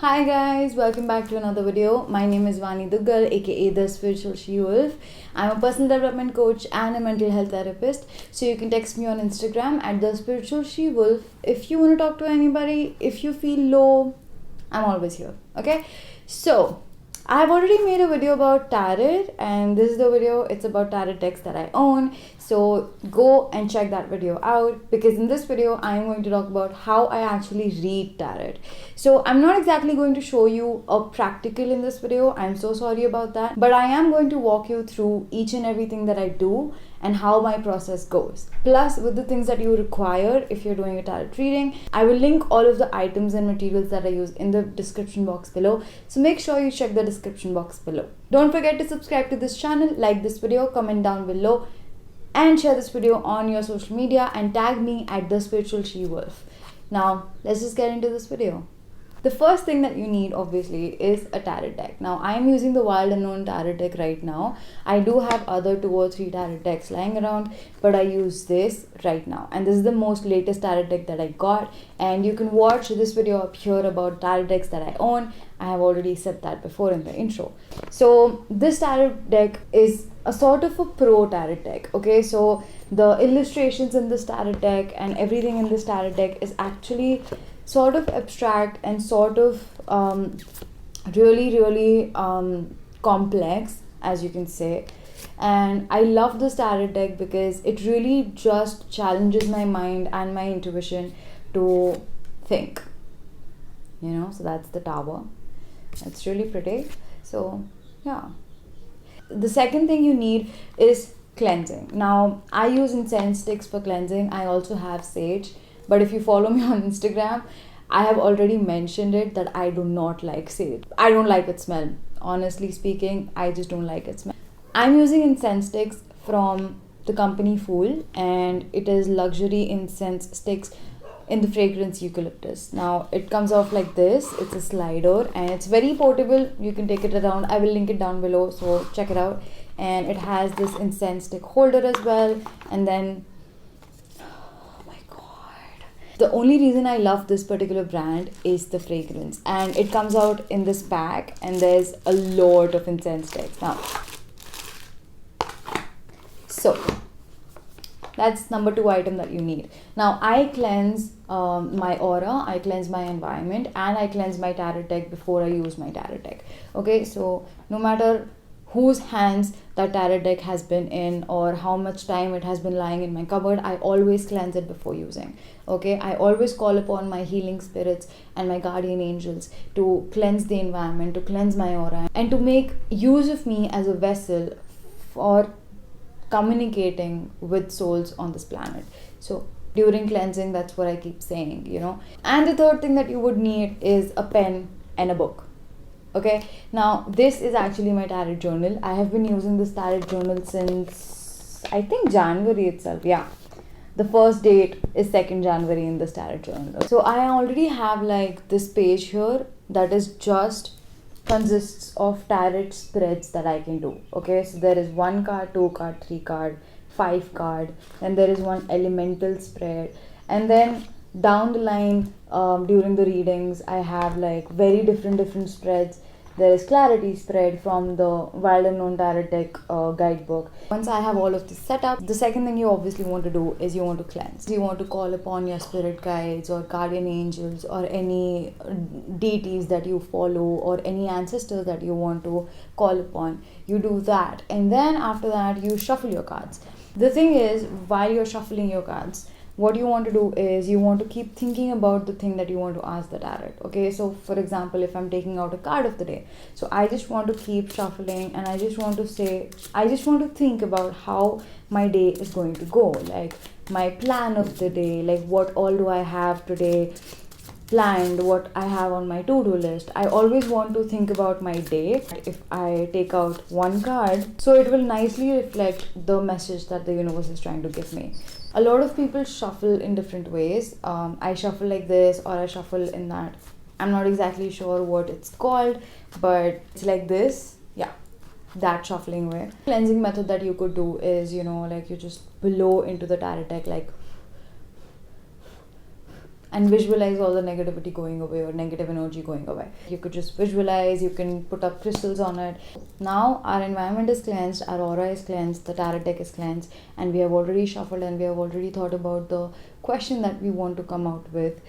Hi guys, welcome back to another video. My name is Vani Duggal, aka the Spiritual She-Wolf. I'm a personal development coach and a mental health therapist. So you can text me on Instagram at the Spiritual She-Wolf. If you want to talk to anybody, if you feel low, I'm always here. Okay? So I've already made a video about tarot, and this is the video. It's about tarot decks that I own. So go and check that video out, because in this video I'm going to talk about how I actually read tarot. So I'm not exactly going to show you a practical in this video. I'm so sorry about that. But I am going to walk you through each and everything that I do and how my process goes. Plus, with the things that you require if you're doing a tarot reading, I will link all of the items and materials that I use in the description box below. So make sure you check the description box below. Don't forget to subscribe to this channel, like this video, comment down below, and share this video on your social media and tag me at the Spiritual She-Wolf. Now, let's just get into this video. The first thing that you need, obviously, is a tarot deck. Now, I am using the Wild Unknown tarot deck right now. I do have other 2 or 3 tarot decks lying around, but I use this right now. And this is the most latest tarot deck that I got. And you can watch this video up here about tarot decks that I own. I have already said that before in the intro. So, this tarot deck is a sort of a pro tarot deck. Okay, so the illustrations in this tarot deck and everything in this tarot deck is actually sort of abstract and sort of really complex, as you can say. And I love this tarot deck because it really just challenges my mind and my intuition to think, so that's the tower. It's really pretty. So yeah, the second thing you need is cleansing. Now, I use incense sticks for cleansing. I also have sage. But if you follow me on Instagram, I have already mentioned it that I do not like sage. I don't like its smell. Honestly speaking, I just don't like its smell. I'm using incense sticks from the company Fool, and it is luxury incense sticks in the fragrance eucalyptus. Now, it comes off like this. It's a slider and it's very portable. You can take it around. I will link it down below, so check it out. And it has this incense stick holder as well. And then the only reason I love this particular brand is the fragrance, and it comes out in this pack, and there's a lot of incense sticks. Now, so that's number 2 item that you need. Now, I cleanse my aura, I cleanse my environment, and I cleanse my tarot deck before I use my tarot deck. Okay, so no matter whose hands that tarot deck has been in or how much time it has been lying in my cupboard, I always cleanse it before using. Okay, I always call upon my healing spirits and my guardian angels to cleanse the environment, to cleanse my aura, and to make use of me as a vessel for communicating with souls on this planet. So during cleansing, that's what I keep saying, And the third thing that you would need is a pen and a book. Okay, now this is actually my tarot journal. I have been using this tarot journal since, I think, January itself. Yeah, the first date is 2nd January in this tarot journal. So I already have like this page here that is just consists of tarot spreads that I can do. Okay, so there is 1 card, 2 card, 3 card, 5 card, and there is one elemental spread. And then down the line, during the readings, I have like very different spreads. There is clarity spread from the Wild Unknown tarot deck guidebook. Once I have all of this set up, the second thing you obviously want to do is you want to cleanse. You want to call upon your spirit guides or guardian angels or any deities that you follow or any ancestors that you want to call upon. You do that, and then after that you shuffle your cards. The thing is, while you're shuffling your cards, what you want to do is you want to keep thinking about the thing that you want to ask the tarot. Okay, so for example, if I'm taking out a card of the day, so I just want to keep shuffling, and I just want to think about how my day is going to go, like my plan of the day, like what all do I have today planned, what I have on my to-do list. I always want to think about my day. If I take out 1 card, so it will nicely reflect the message that the universe is trying to give me. A lot of people shuffle in different ways. I shuffle like this, or I shuffle in that. I'm not exactly sure what it's called, but it's like this. Yeah, that shuffling way. Cleansing method that you could do is, like you just blow into the tarot deck like and visualize all the negativity going away or negative energy going away. You could just visualize, you can put up crystals on it. Now our environment is cleansed, our aura is cleansed, the tarot deck is cleansed, and we have already shuffled and we have already thought about the question that we want to come out with.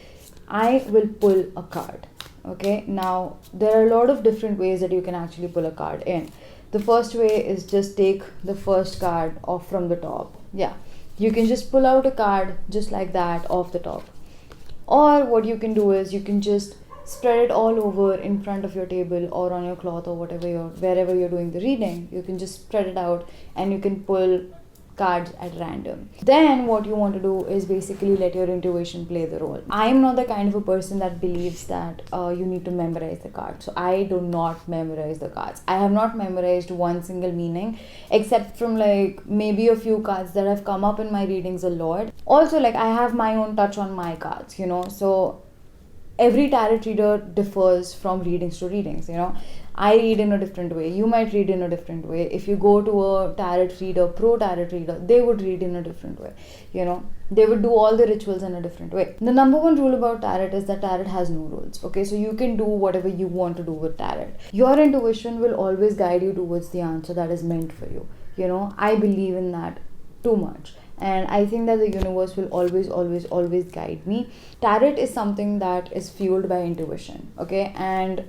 I will pull a card. Okay, now there are a lot of different ways that you can actually pull a card in. The first way is just take the first card off from the top. Yeah, you can just pull out a card just like that off the top. Or what you can do is you can just spread it all over in front of your table or on your cloth or wherever you're doing the reading. You can just spread it out and you can pull cards at random. Then what you want to do is basically let your intuition play the role. I am not the kind of a person that believes that you need to memorize the cards. So I do not memorize the cards. I have not memorized one single meaning except from like maybe a few cards that have come up in my readings a lot. Also, like, I have my own touch on my cards, so every tarot reader differs from readings to readings. I read in a different way. You might read in a different way. If you go to a tarot reader, pro tarot reader, they would read in a different way. They would do all the rituals in a different way. The number one rule about tarot is that tarot has no rules. Okay, so you can do whatever you want to do with tarot. Your intuition will always guide you towards the answer that is meant for you. I believe in that too much. And I think that the universe will always guide me. Tarot is something that is fueled by intuition. Okay, and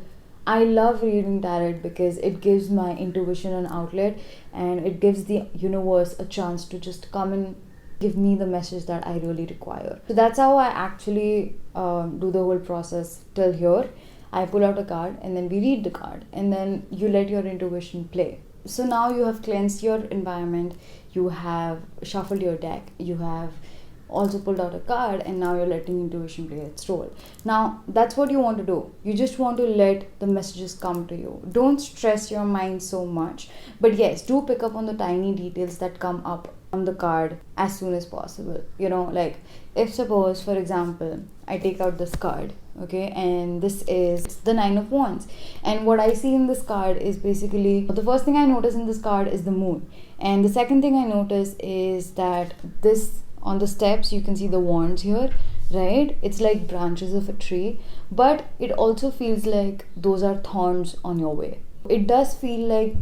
I love reading tarot because it gives my intuition an outlet and it gives the universe a chance to just come and give me the message that I really require. So that's how I actually do the whole process till here. I pull out a card and then we read the card and then you let your intuition play. So now you have cleansed your environment, you have shuffled your deck, you have also pulled out a card, and now you're letting intuition play its role. Now that's what you want to do. You just want to let the messages come to you. Don't stress your mind so much, but yes, do pick up on the tiny details that come up on the card as soon as possible. Like if suppose, for example, I take out this card, okay, and this is the 9 of Wands, and what I see in this card is basically, the first thing I notice in this card is the moon, and the second thing I notice is that this, on the steps you can see the wands here, right? It's like branches of a tree, but it also feels like those are thorns on your way. It does feel like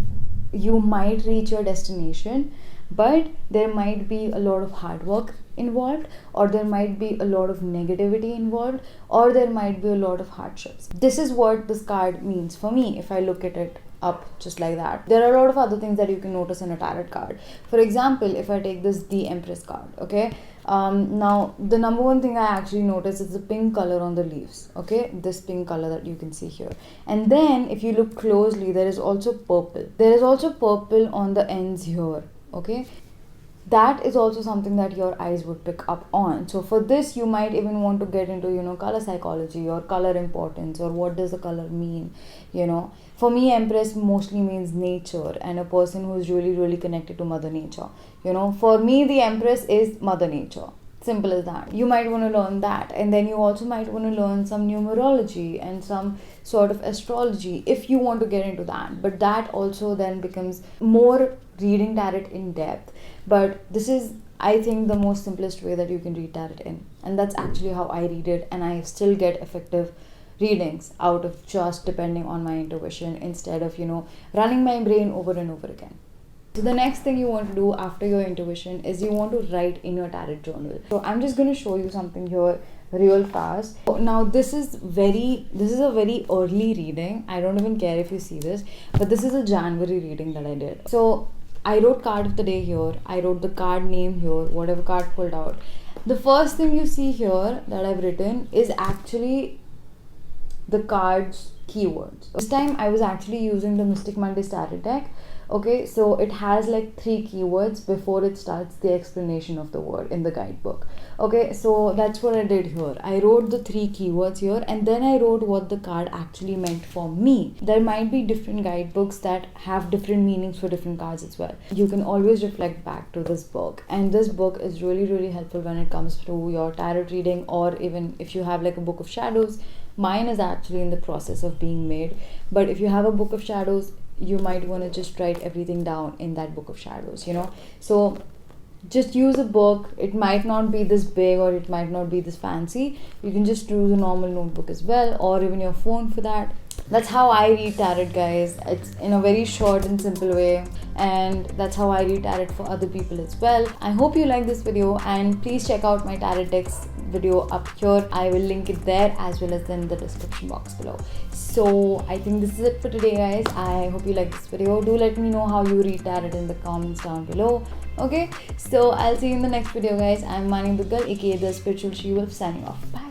you might reach your destination, but there might be a lot of hard work involved, or there might be a lot of negativity involved, or there might be a lot of hardships. This is what this card means for me if I look at it up just like that. There are a lot of other things that you can notice in a tarot card. For example, if I take this the Empress card, okay, now the number one thing I actually notice is the pink color on the leaves, okay, this pink color that you can see here. And then if you look closely, there is also purple. There is also purple on the ends here, okay. That is also something that your eyes would pick up on. So for this, you might even want to get into, color psychology or color importance, or what does the color mean, For me, Empress mostly means nature and a person who is really, really connected to Mother Nature. For me, the Empress is Mother Nature. Simple as that. You might want to learn that, and then you also might want to learn some numerology and some sort of astrology if you want to get into that. But that also then becomes more reading tarot in depth. But this is, I think, the most simplest way that you can read tarot in, and that's actually how I read it, and I still get effective readings out of just depending on my intuition instead of running my brain over and over again. So the next thing you want to do after your intuition is you want to write in your tarot journal. So I'm just going to show you something here real fast. Now this is a very early reading. I don't even care if you see this, but this is a January reading that I did. So I wrote card of the day here, I wrote the card name here, whatever card pulled out. The first thing you see here that I've written is actually the card's keywords. This time I was actually using the Mystic Mondays tarot deck. Okay, so it has like 3 keywords before it starts the explanation of the word in the guidebook. Okay, so that's what I did here. I wrote the 3 keywords here, and then I wrote what the card actually meant for me. There might be different guidebooks that have different meanings for different cards as well. You can always reflect back to this book, and this book is really, really helpful when it comes to your tarot reading, or even if you have like a book of shadows. Mine is actually in the process of being made, but if you have a book of shadows, you might want to just write everything down in that book of shadows, So just use a book. It might not be this big or it might not be this fancy. You can just use a normal notebook as well, or even your phone for that. That's how I read tarot, guys. It's in a very short and simple way, and that's how I read tarot for other people as well. I hope you like this video, and please check out my tarot decks video up here. I will link it there as well as in the description box below. So I think this is it for today, guys. I hope you like this video. Do let me know how you read tarot in the comments down below. Okay, so I'll see you in the next video, guys. I'm Mani Duggal, aka the Spiritual She Wolf, signing off. Bye.